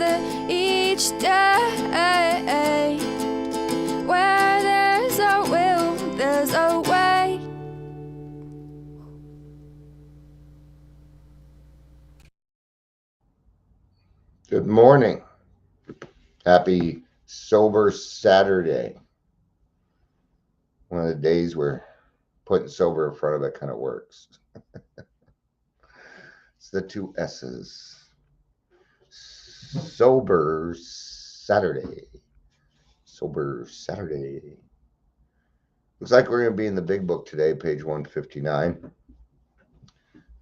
together each day. Where there's a will, there's a way. Good morning. Happy Sober Saturday. One of the days where putting sober in front of it kind of works. It's the two S's. Sober Saturday. Sober Saturday. Looks like we're going to be in the big book today, page 159.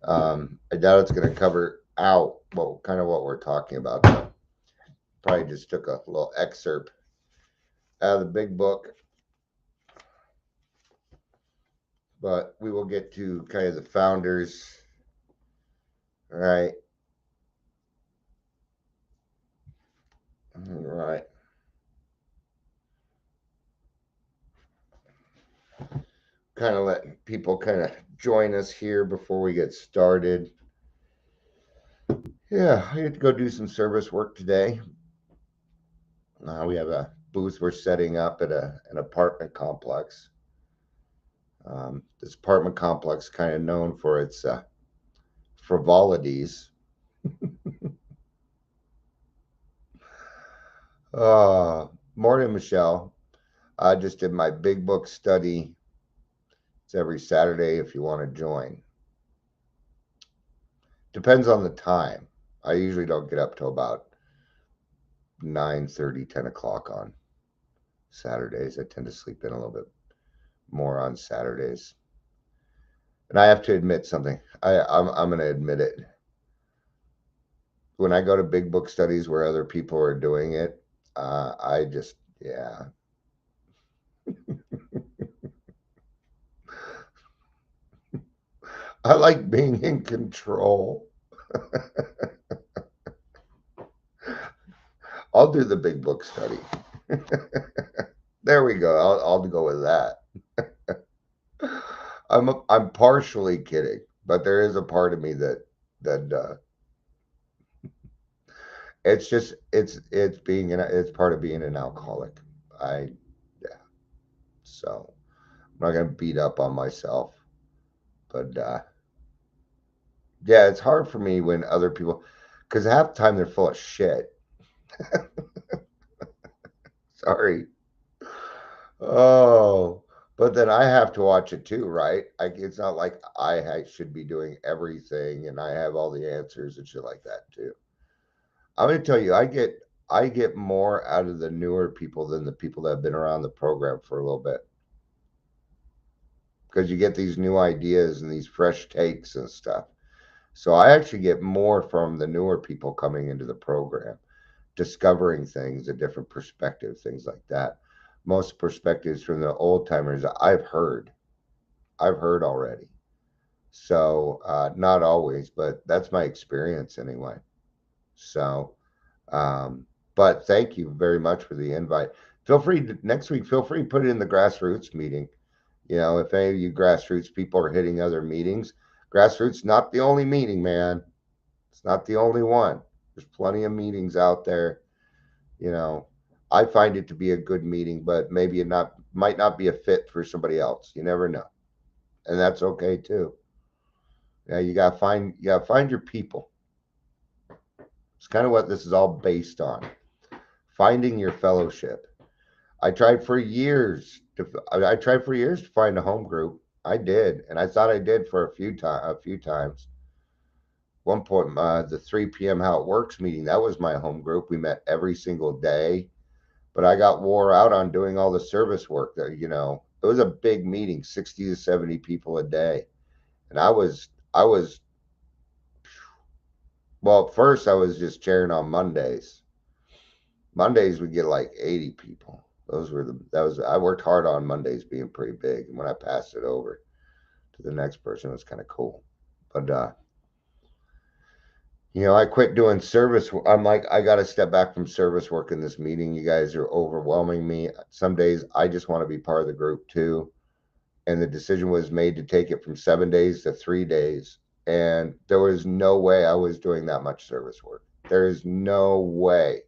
I doubt it's going to cover out kind of what we're talking about. Probably just took a little excerpt out of the big book. But we will get to kind of the founders. All right. All right. Kind of let people kind of join us here before we get started. Yeah, I had to go do some service work today. We have a booth we're setting up at an apartment complex. This apartment complex is kind of known for its frivolities. Morning, Michelle. I just did my big book study. It's every Saturday if you want to join. Depends on the time. I usually don't get up till about 9:30, 10 o'clock on Saturdays. I tend to sleep in a little bit more on Saturdays. And I have to admit something. I'm going to admit it. When I go to big book studies where other people are doing it, I just, yeah. I like being in control. I'll do the big book study. There we go. I'll go with that. I'm partially kidding, but there is a part of me that it's part of being an alcoholic. Yeah. So I'm not gonna beat up on myself, but yeah, it's hard for me when other people, because half the time they're full of shit. Sorry. Oh, but then I have to watch it too, right? It's not like I should be doing everything and I have all the answers and shit like that too. I'm going to tell you, I get more out of the newer people than the people that have been around the program for a little bit, because you get these new ideas and these fresh takes and stuff. So I actually get more from the newer people coming into the program, discovering things, a different perspective, things like that. Most perspectives from the old timers I've heard already. So not always, but that's my experience anyway. So, but thank you very much for the invite. Feel free to, next week, feel free to put it in the grassroots meeting. You know, if any of you grassroots people are hitting other meetings, grassroots not the only meeting, man. It's not the only one. There's plenty of meetings out there. You know, I find it to be a good meeting, but maybe it might not be a fit for somebody else. You never know, and that's okay too. Yeah, you gotta find your people. It's kind of what this is all based on. Finding your fellowship. I tried for years to find a home group. I did, and I thought I did for a few times. One point, the 3 p.m. How It Works meeting, that was my home group. We met every single day, but I got wore out on doing all the service work. That it was a big meeting, 60 to 70 people a day, and I was well. At first, I was just chairing on Mondays. Mondays we get like 80 people. I worked hard on Mondays being pretty big, and when I passed it over to the next person, it was kind of cool. But I quit doing service. I'm like, I got to step back from service work in this meeting. You guys are overwhelming me. Some days I just want to be part of the group too. And the decision was made to take it from 7 days to 3 days. And there was no way I was doing that much service work. There is no way.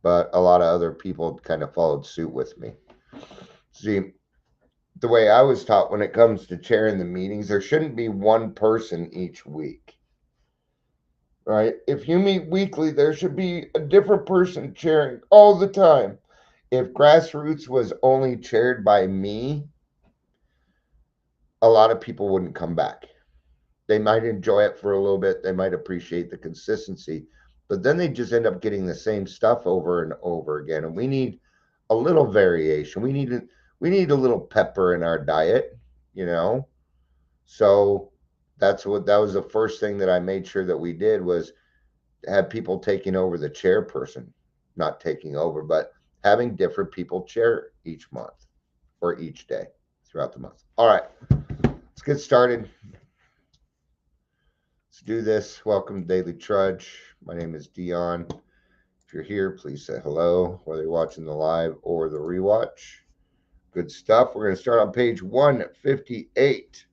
But a lot of other people kind of followed suit with me. See, the way I was taught when it comes to chairing the meetings, there shouldn't be one person each week. Right? If you meet weekly, there should be a different person chairing all the time. If grassroots was only chaired by me, a lot of people wouldn't come back. They might enjoy it for a little bit, they might appreciate the consistency, but then they just end up getting the same stuff over and over again. And we need a little variation. We need a little pepper in our diet, you know. So that was the first thing that I made sure that we did was have people taking over the chairperson, not taking over, but having different people chair each month or each day throughout the month. All right, let's get started. Let's do this. Welcome to Daily Trudge. My name is Dion. If you're here, please say hello, whether you're watching the live or the rewatch. Good stuff. We're going to start on page 158.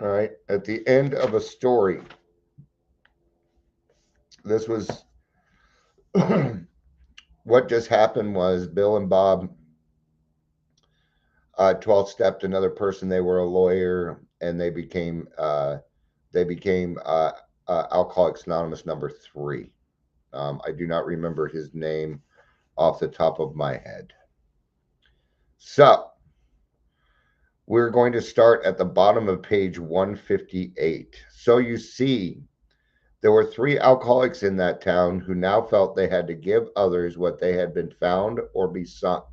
All right, at the end of a story. This was what just happened was Bill and Bob 12-stepped another person. They were a lawyer, and they became Alcoholics Anonymous number 3. I do not remember his name off the top of my head. So we're going to start at the bottom of page 158. So you see, there were 3 alcoholics in that town who now felt they had to give others what they had been found or be sunk.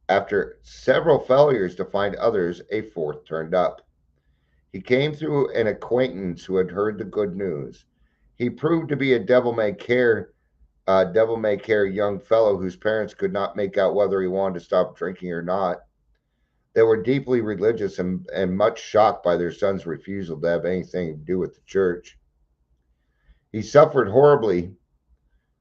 After several failures to find others, a 4th turned up. He came through an acquaintance who had heard the good news. He proved to be a devil-may-care young fellow whose parents could not make out whether he wanted to stop drinking or not. They were deeply religious and much shocked by their son's refusal to have anything to do with the church. He suffered horribly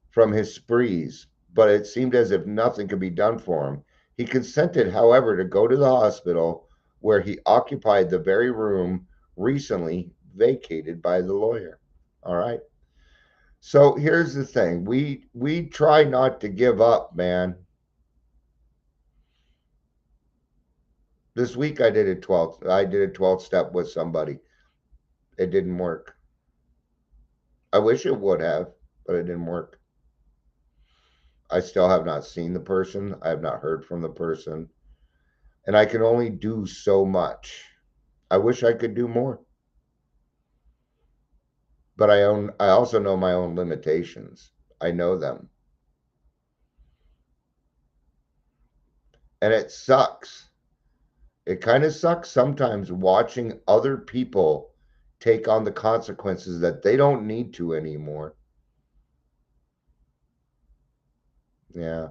from his sprees, but it seemed as if nothing could be done for him. He consented, however, to go to the hospital, where he occupied the very room recently vacated by the lawyer. All right. So here's the thing. We try not to give up, man. This week I did a 12th step with somebody. It didn't work. I wish it would have, but it didn't work. I still have not seen the person. I have not heard from the person. And I can only do so much. I wish I could do more. But I also know my own limitations. I know them. And it sucks. It kind of sucks sometimes watching other people take on the consequences that they don't need to anymore. Yeah.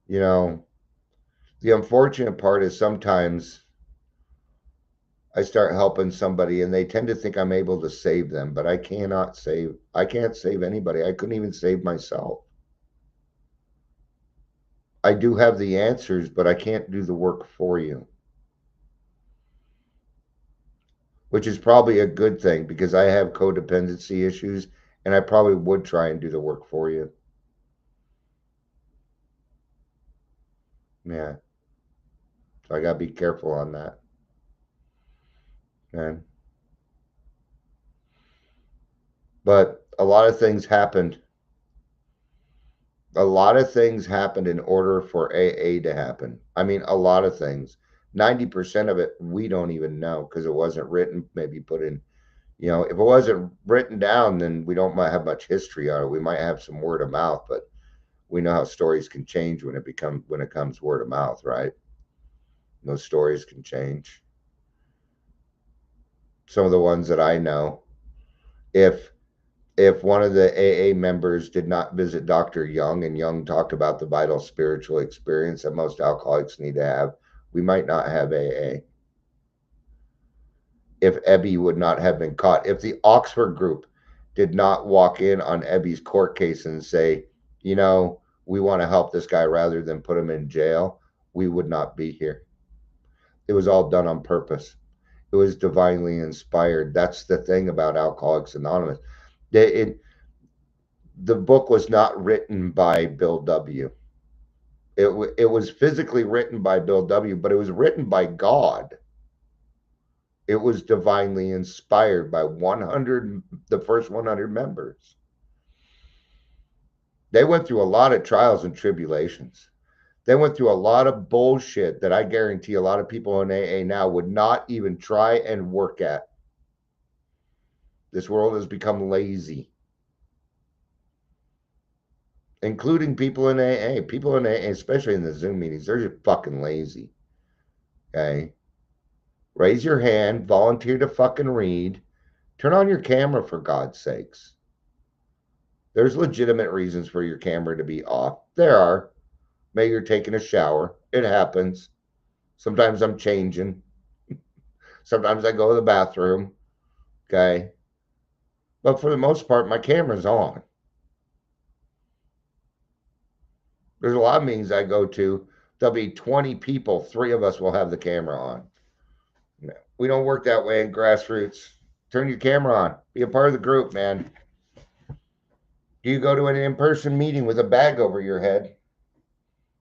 You know, the unfortunate part is sometimes I start helping somebody and they tend to think I'm able to save them, but I can't save anybody. I couldn't even save myself. I do have the answers, but I can't do the work for you. Which is probably a good thing, because I have codependency issues and I probably would try and do the work for you. Yeah. So I got to be careful on that. Okay. But a lot of things happened. A lot of things happened in order for AA to happen. I mean, a lot of things. 90% of it we don't even know because it wasn't written, maybe put in, if it wasn't written down, then we don't have much history on it. We might have some word of mouth, but we know how stories can change when it comes word of mouth, right? Those stories can change. Some of the ones that I know, if one of the AA members did not visit Dr. Young, and Young talked about the vital spiritual experience that most alcoholics need to have, we might not have AA. If Ebby would not have been caught, if the Oxford group did not walk in on Ebby's court case and say, we want to help this guy rather than put him in jail, we would not be here. It was all done on purpose. It was divinely inspired. That's the thing about Alcoholics Anonymous. The book was not written by Bill W. It was physically written by Bill W., but it was written by God. It was divinely inspired by the first 100 members. They went through a lot of trials and tribulations. They went through a lot of bullshit that I guarantee a lot of people in AA now would not even try and work at. This world has become lazy, including people in AA. People in AA, especially in the Zoom meetings, they're just fucking lazy. Okay? Raise your hand, volunteer to fucking read. Turn on your camera, for God's sakes. There's legitimate reasons for your camera to be off. There are. Maybe you're taking a shower. It happens. Sometimes I'm changing. Sometimes I go to the bathroom. Okay? But for the most part, my camera's on. There's a lot of meetings I go to. There'll be 20 people. 3 of us will have the camera on. We don't work that way in grassroots. Turn your camera on. Be a part of the group, man. Do you go to an in-person meeting with a bag over your head?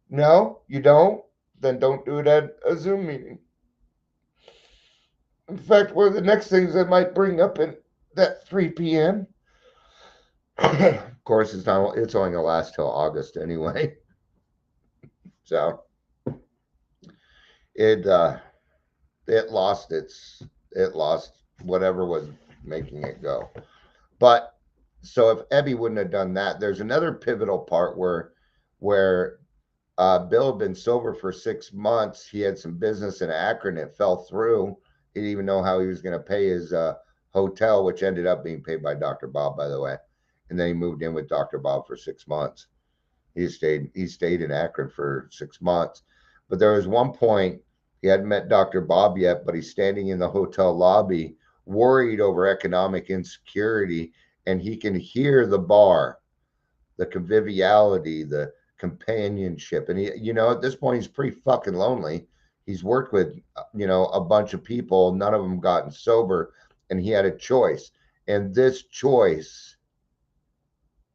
No, you don't? Then don't do it at a Zoom meeting. In fact, one of the next things I might bring up at that 3 p.m. Of course, it's only going to last till August anyway. So it lost whatever was making it go. But so if Ebby wouldn't have done that, there's another pivotal part where Bill had been sober for 6 months. He had some business in Akron. It fell through. He didn't even know how he was going to pay his hotel, which ended up being paid by Dr. Bob, by the way. And then he moved in with Dr. Bob for 6 months. He stayed in Akron for 6 months. But there was one point he hadn't met Dr. Bob yet, but he's standing in the hotel lobby, worried over economic insecurity, and he can hear the bar, the conviviality, the companionship. And he, at this point, he's pretty fucking lonely. He's worked with, a bunch of people. None of them gotten sober, and he had a choice. And this choice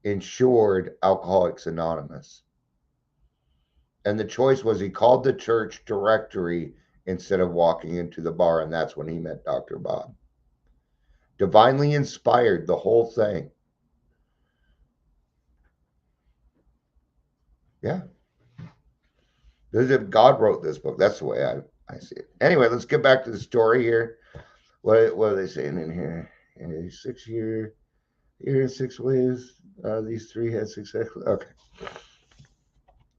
ensured Alcoholics Anonymous. And the choice was he called the church directory instead of walking into the bar, and that's when he met Dr. Bob. Divinely inspired, the whole thing. Yeah. God wrote this book. That's the way I see it. Anyway, let's get back to the story here. What are they saying in here? 6 year 6 ways. These 3 had successful. Okay.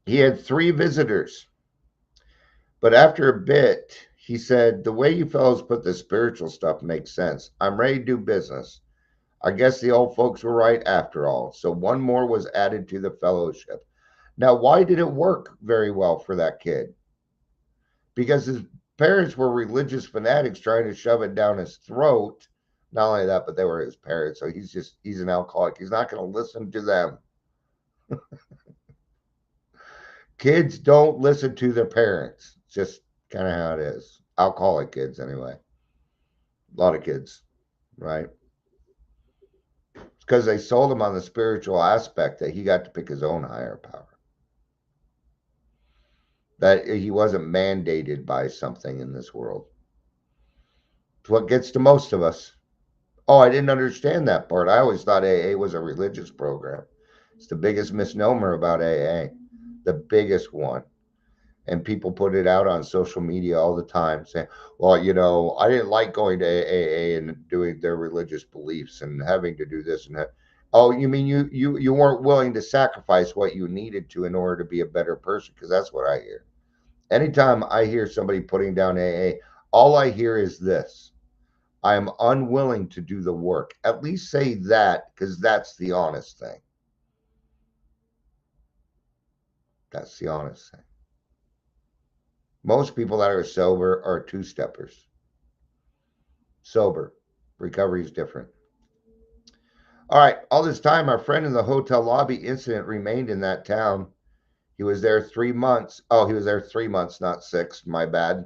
He had 3 visitors. But after a bit, he said, the way you fellows put the spiritual stuff makes sense. I'm ready to do business. I guess the old folks were right after all. So 1 more was added to the fellowship. Now, why did it work very well for that kid? Because his parents were religious fanatics trying to shove it down his throat. Not only that, but they were his parents. So he's an alcoholic. He's not going to listen to them. Kids don't listen to their parents. It's just kind of how it is. Alcoholic kids, anyway. A lot of kids, right? It's because they sold him on the spiritual aspect that he got to pick his own higher power. That he wasn't mandated by something in this world. It's what gets to most of us. Oh, I didn't understand that part. I always thought AA was a religious program. It's the biggest misnomer about AA. The biggest one. And people put it out on social media all the time saying, well, I didn't like going to AA and doing their religious beliefs and having to do this and that. Oh, you mean you weren't willing to sacrifice what you needed to in order to be a better person? Because that's what I hear. Anytime I hear somebody putting down AA, all I hear is this. I am unwilling to do the work. At least say that, because that's the honest thing. That's the honest thing. Most people that are sober are 2-steppers. Sober. Recovery is different. All right. All this time, our friend in the hotel lobby incident remained in that town. He was there 3 months. Oh, he was there 3 months, not 6. My bad.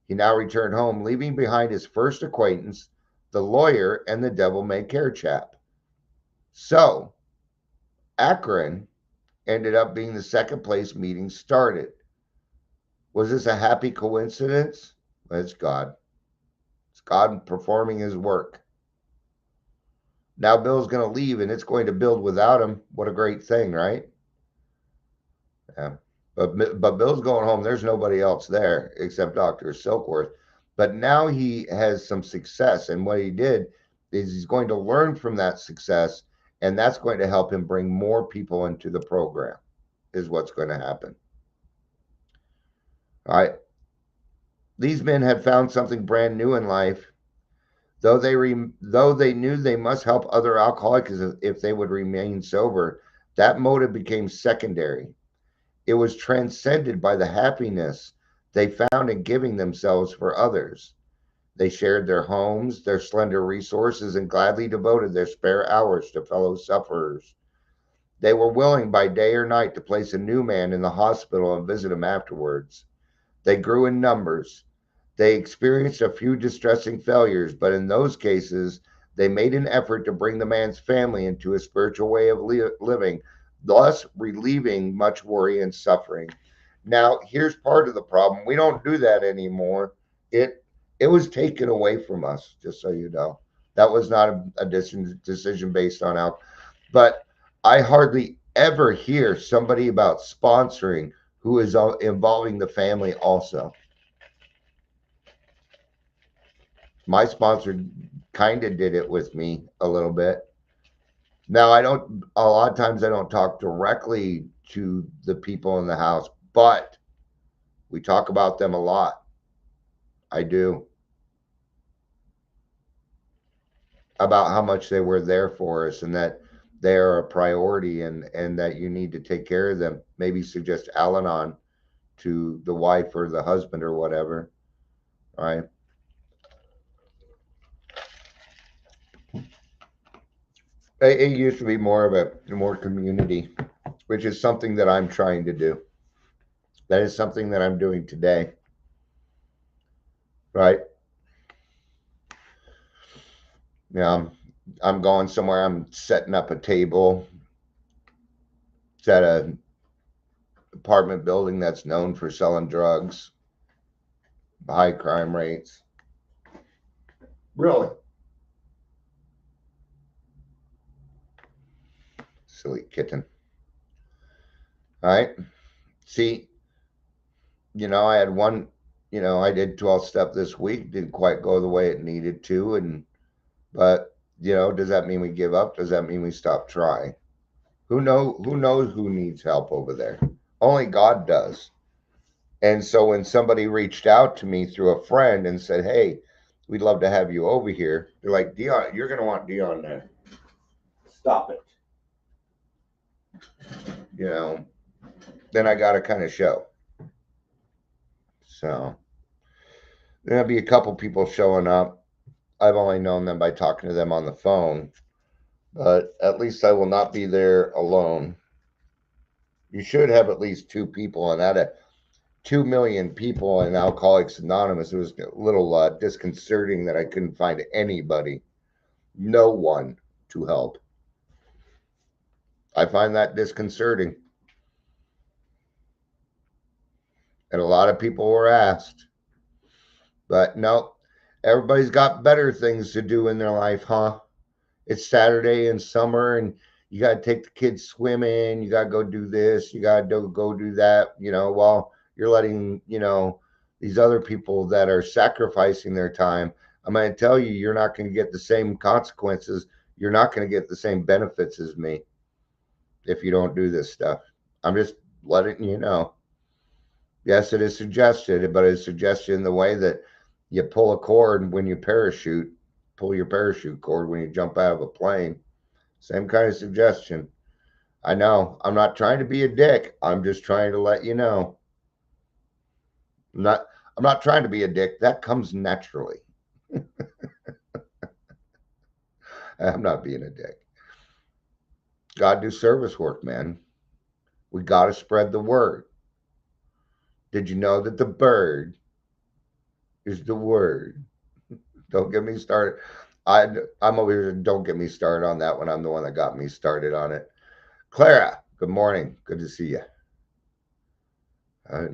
He now returned home, leaving behind his first acquaintance, the lawyer and the devil-may-care chap. So, Akron ended up being the second place meeting started. Was this a happy coincidence? Well, it's God. It's God performing his work. Now Bill's going to leave and it's going to build without him. What a great thing, right? Yeah. But Bill's going home. There's nobody else there except Dr. Silkworth. But now he has some success. And what he did is he's going to learn from that success. And that's going to help him bring more people into the program, is what's going to happen. All right. These men had found something brand new in life. Though they knew they must help other alcoholics if they would remain sober, that motive became secondary. It was transcended by the happiness they found in giving themselves for others. They shared their homes, their slender resources, and gladly devoted their spare hours to fellow sufferers. They were willing by day or night to place a new man in the hospital and visit him afterwards. They grew in numbers. They experienced a few distressing failures, but in those cases, they made an effort to bring the man's family into a spiritual way of living, thus relieving much worry and suffering. Now, here's part of the problem. We don't do that anymore. It was taken away from us, just so you know. That was not a decision based on alcohol. But I hardly ever hear somebody about sponsoring who is involving the family also. My sponsor kind of did it with me a little bit. Now, a lot of times I don't talk directly to the people in the house, but we talk about them a lot. I do. About how much they were there for us and that they are a priority and that you need to take care of them. Maybe suggest Al-Anon to the wife or the husband or whatever. All right. It used to be more of a more community, which is something that I'm trying to do. That is something that I'm doing today. Right. Now I'm going somewhere. I'm setting up a table. It's at a apartment building that's known for selling drugs, high crime rates. Really? Silly kitten. All right. See, I had one, I did 12 step this week, didn't quite go the way it needed to. But, does that mean we give up? Does that mean we stop trying? Who knows who needs help over there? Only God does. And so when somebody reached out to me through a friend and said, "Hey, we'd love to have you over here," they're like, "Dion, you're going to want Dion there. Stop it." Then I got to kind of show. So there'll be a couple people showing up. I've only known them by talking to them on the phone, but at least I will not be there alone. You should have at least two people, and out of 2 million people in Alcoholics Anonymous, it was a little disconcerting that I couldn't find anybody, no one to help. I find that disconcerting. And a lot of people were asked. But no, everybody's got better things to do in their life, huh? It's Saturday in summer and you got to take the kids swimming. You got to go do this. You got to go do that, while you're letting, these other people that are sacrificing their time. I'm going to tell you, you're not going to get the same consequences. You're not going to get the same benefits as me if you don't do this stuff. I'm just letting you know. Yes, it is suggested, but it's suggested in the way that you pull a cord when you parachute, pull your parachute cord when you jump out of a plane. Same kind of suggestion. I know. I'm not trying to be a dick. I'm just trying to let you know. I'm not trying to be a dick. That comes naturally. I'm not being a dick. Gotta do service work, man. We gotta spread the word. Did you know that the bird is the word. Don't get me started. I'm over here. Don't get me started on that one. I'm the one that got me started on it. Clara, good morning. Good to see you. Uh,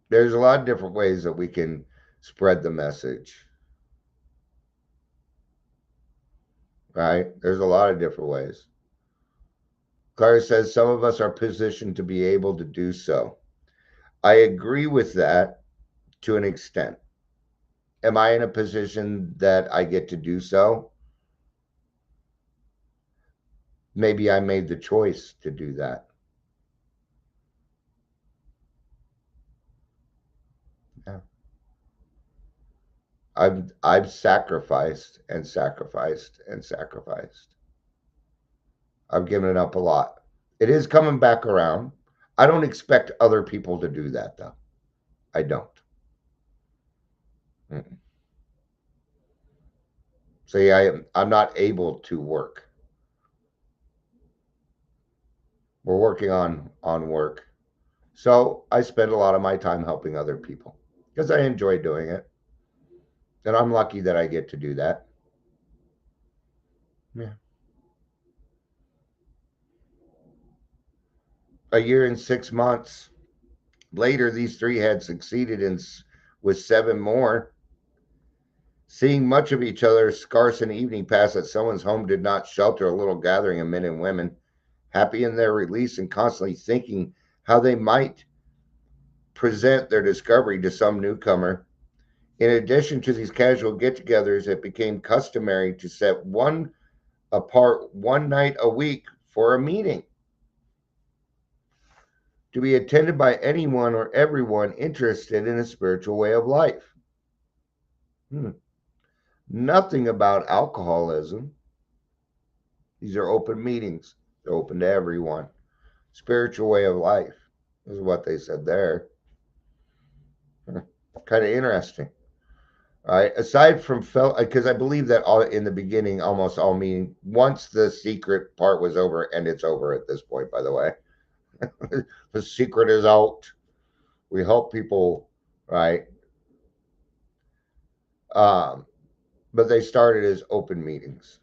there's a lot of different ways that we can spread the message, right? There's a lot of different ways. Clara says some of us are positioned to be able to do so. I agree with that to an extent. Am I in a position that I get to do so? Maybe I made the choice to do that. Yeah. I've sacrificed and sacrificed and sacrificed. I've given it up a lot. It is coming back around. I don't expect other people to do that though. I don't. Mm. See, I'm not able to work. We're working on work. So I spend a lot of my time helping other people because I enjoy doing it. And I'm lucky that I get to do that. Yeah. A year and 6 months later, these three had succeeded with seven more. Seeing much of each other, scarce an evening pass at someone's home did not shelter a little gathering of men and women, happy in their release and constantly thinking how they might present their discovery to some newcomer. In addition to these casual get togethers, it became customary to set one apart one night a week for a meeting to be attended by anyone or everyone interested in a spiritual way of life. Hmm. Nothing about alcoholism. These are open meetings, they're open to everyone. Spiritual way of life is what they said there. Kind of interesting. All right. Aside from because I believe that all in the beginning, almost all meeting, once the secret part was over, and it's over at this point, by the way, the secret is out. We help people, right? Um, but they started as open meetings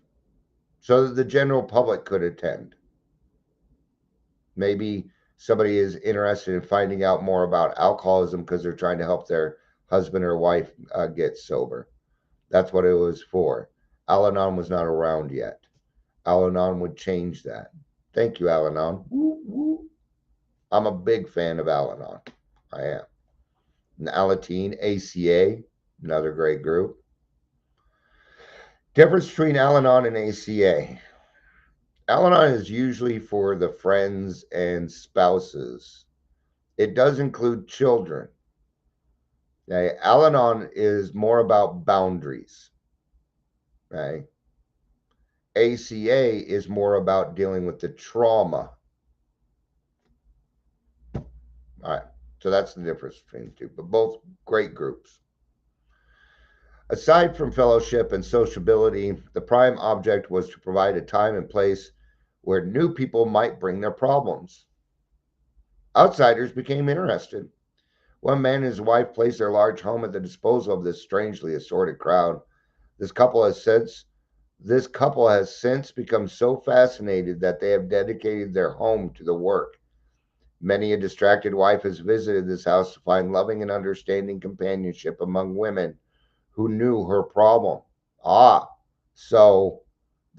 so that the general public could attend. Maybe somebody is interested in finding out more about alcoholism because they're trying to help their husband or wife get sober. That's what it was for. Al Anon was not around yet. Al Anon would change that. Thank you, Al Anon. Woo, woo. I'm a big fan of Al Anon. I am. And Alateen, ACA, another great group. Difference between Al Anon and ACA. Al Anon is usually for the friends and spouses. It does include children. Okay? Al Anon is more about boundaries. Okay? ACA is more about dealing with the trauma. All right. So that's the difference between the two, but both great groups. Aside from fellowship and sociability, the prime object was to provide a time and place where new people might bring their problems. Outsiders became interested. One man and his wife placed their large home at the disposal of this strangely assorted crowd. This couple has since this couple has since become so fascinated that they have dedicated their home to the work. Many a distracted wife has visited this house to find loving and understanding companionship among women who knew her problem. Ah, so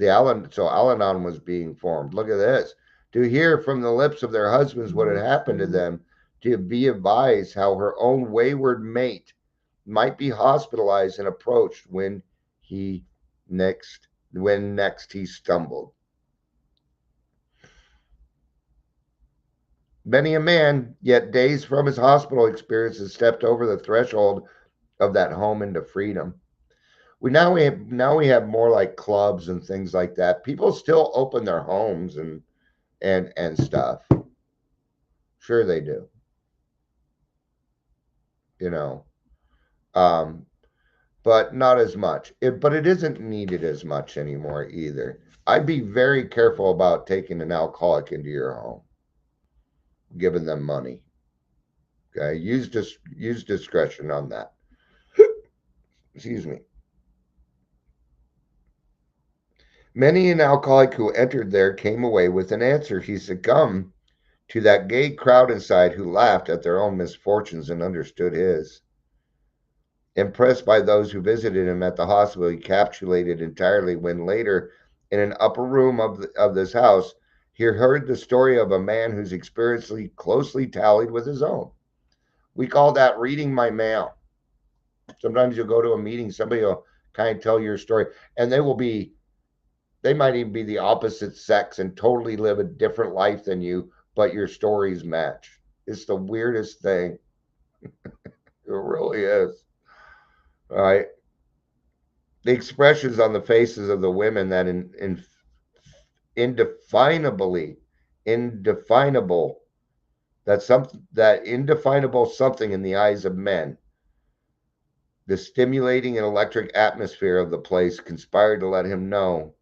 Al-Anon was being formed. Look at this. To hear from the lips of their husbands what had happened to them, to be advised how her own wayward mate might be hospitalized and approached he next when next he stumbled. Many a man, yet days from his hospital experience, has stepped over the threshold of that home into freedom. We have more like clubs and things like that. People still open their homes and stuff. Sure they do. You know. Um, but not as much. But it isn't needed as much anymore either. I'd be very careful about taking an alcoholic into your home, giving them money. Okay, use discretion on that. Excuse me. Many an alcoholic who entered there came away with an answer. He succumbed to that gay crowd inside who laughed at their own misfortunes and understood his. Impressed by those who visited him at the hospital, he capitulated entirely when later, in an upper room of this house, he heard the story of a man whose experience closely tallied with his own. We call that reading my mail. Sometimes you'll go to a meeting, somebody will kind of tell your story, and they might even be the opposite sex and totally live a different life than you, but your stories match. It's the weirdest thing. It really is. All right. The expressions on the faces of the women that indefinably, indefinable, that indefinable something in the eyes of men. The stimulating and electric atmosphere of the place conspired to let him know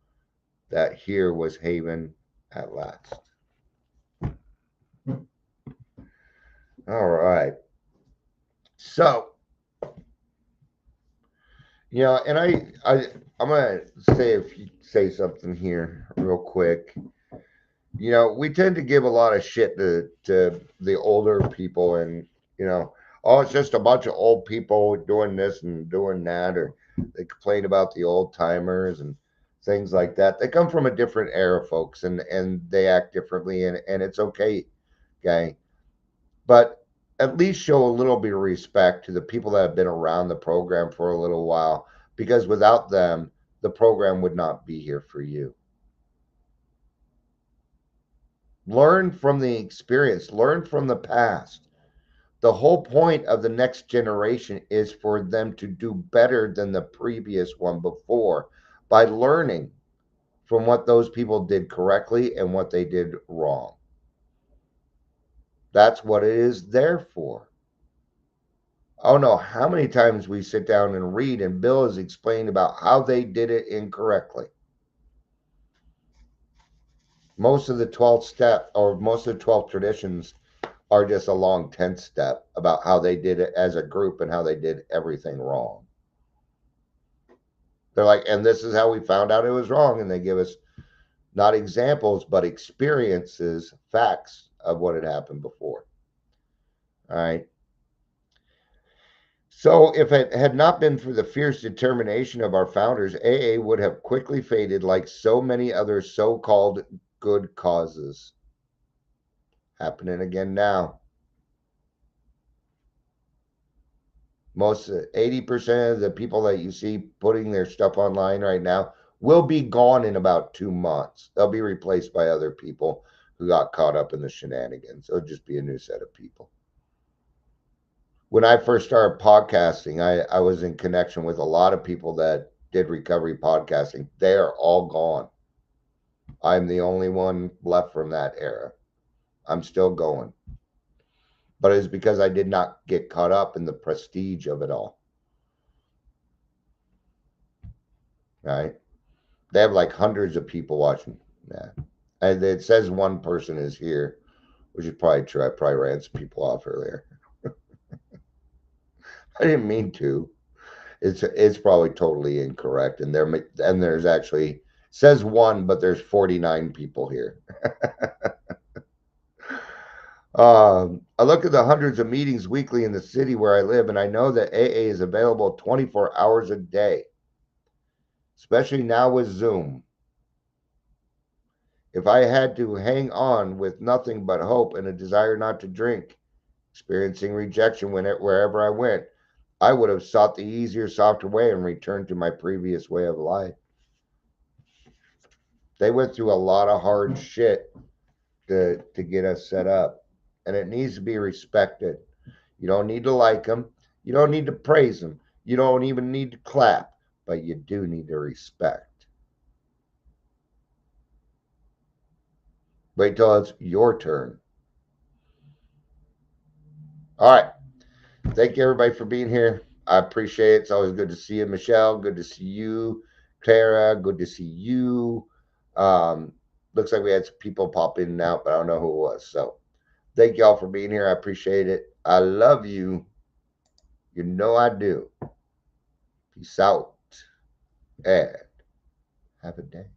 that here was haven at last. All right. So, and I'm gonna say something here real quick. We tend to give a lot of shit to the older people, and oh, it's just a bunch of old people doing this and doing that, or they complain about the old timers and things like that. They come from a different era, folks, and they act differently, and it's okay, okay. But at least show a little bit of respect to the people that have been around the program for a little while, because without them, the program would not be here for you. Learn from the experience, learn from the past. The whole point of the next generation is for them to do better than the previous one before by learning from what those people did correctly and what they did wrong. That's what it is there for. I don't know how many times we sit down and read, and Bill has explained about how they did it incorrectly. Most of the 12th step, or most of the 12 traditions, are just a long 10th step about how they did it as a group and how they did everything wrong. They're like, and this is how we found out it was wrong. And they give us not examples, but experiences, facts of what had happened before. All right. So, if it had not been for the fierce determination of our founders, AA would have quickly faded like so many other so called good causes. Happening again now. Most 80% of the people that you see putting their stuff online right now will be gone in about 2 months. They'll be replaced by other people who got caught up in the shenanigans. It'll just be a new set of people. When I first started podcasting, I was in connection with a lot of people that did recovery podcasting. They are all gone. I'm the only one left from that era. I'm still going. But it's because I did not get caught up in the prestige of it all. Right? They have like hundreds of people watching. Yeah. And it says one person is here, which is probably true. I probably ran some people off earlier. I didn't mean to. It's probably totally incorrect, and there's actually says one, but there's 49 people here. I look at the hundreds of meetings weekly in the city where I live, and I know that AA is available 24 hours a day, especially now with Zoom. If I had to hang on with nothing but hope and a desire not to drink, experiencing rejection wherever I went, I would have sought the easier, softer way and returned to my previous way of life. They went through a lot of hard shit to get us set up, and it needs to be respected. You don't need to like them. You don't need to praise them. You don't even need to clap, but you do need to respect. Wait till it's your turn. All right. Thank you, everybody, for being here. I appreciate it. It's always good to see you, Michelle. Good to see you, Clara. Good to see you. Looks like we had some people pop in and out, but I don't know who it was. So thank y'all for being here. I appreciate it. I love you. You know I do. Peace out and have a day.